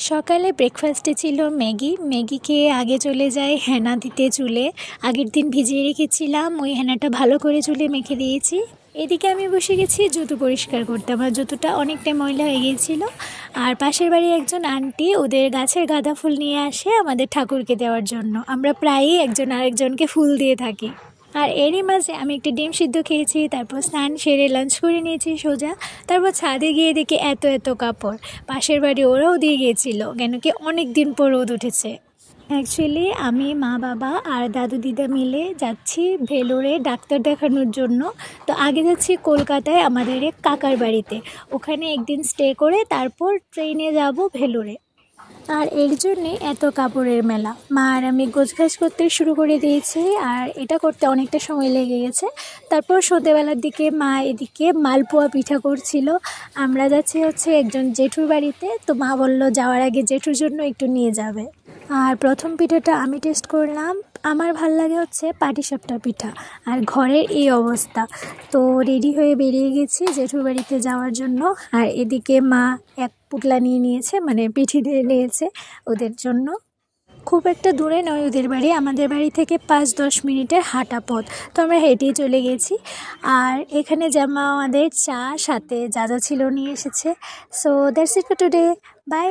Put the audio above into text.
সকালে ব্রেকফাস্টে ছিল ম্যাগি খেয়ে আগে চলে যাই হেনা দিতে চুলে। আগের দিন ভিজিয়ে রেখেছিলাম, ওই হেনাটা ভালো করে চুলে মেখে দিয়েছি। এদিকে আমি বসে গেছি জুতো পরিষ্কার করতে, আমার জুতোটা অনেকটা ময়লা হয়ে গিয়েছিল। আর পাশের বাড়ির একজন আন্টি ওদের গাছের গাঁদা ফুল নিয়ে আসে আমাদের ঠাকুরকে দেওয়ার জন্য। আমরা প্রায়ই একজন আরেকজনকে ফুল দিয়ে থাকি। আর এরই মাঝে আমি একটা ডিম সিদ্ধ খেয়েছি, তারপর স্নান সেরে লাঞ্চ করে নিয়েছি সোজা। তারপর ছাদে গিয়ে দেখি এত এত কাপড়। পাশের বাড়ি ওরাও দিয়ে গিয়েছিল, কেন কি অনেক দিন পর রোদ উঠেছে। অ্যাকচুয়ালি আমি, মা, বাবা আর দাদু দিদা মিলে যাচ্ছি ভেলোরে ডাক্তার দেখানোর জন্য। তো আগে যাচ্ছি কলকাতায় আমাদের এক কাকার বাড়িতে, ওখানে একদিন স্টে করে তারপর ট্রেনে যাব ভেলোরে। আর এর জন্যে এত কাপড়ের মেলা। মা আর আমি গোছগাছ করতে শুরু করে দিয়েছি, আর এটা করতে অনেকটা সময় লেগে গেছে। তারপর সন্ধ্যেবেলার দিকে মা এদিকে মালপোয়া পিঠা করছিল। আমরা যাচ্ছি একজন জেঠুর বাড়িতে, তো মা বলল যাওয়ার আগে জেঠুর জন্য একটু নিয়ে যাবে। আর প্রথম পিঠাটা আমি টেস্ট করলাম। আমার ভাল লাগে পাটিসাপটা পিঠা। আর ঘরের এই অবস্থা। তো রেডি হয়ে বেরিয়ে গেছি জেঠুর বাড়িতে যাওয়ার জন্য। আর এদিকে মা এক পুটলা নিয়ে নিয়েছে, মানে পিঠে দিয়ে নিয়েছে ওদের জন্য। খুব একটা দূরে নয় ওদের বাড়ি, আমাদের বাড়ি থেকে 5-10 মিনিটের হাঁটা পথ। তো আমরা হেঁটেই চলে গেছি। আর এখানে জামা আমাদের চা সাথে যা যা ছিল নিয়ে এসেছে। So that's it for today, by.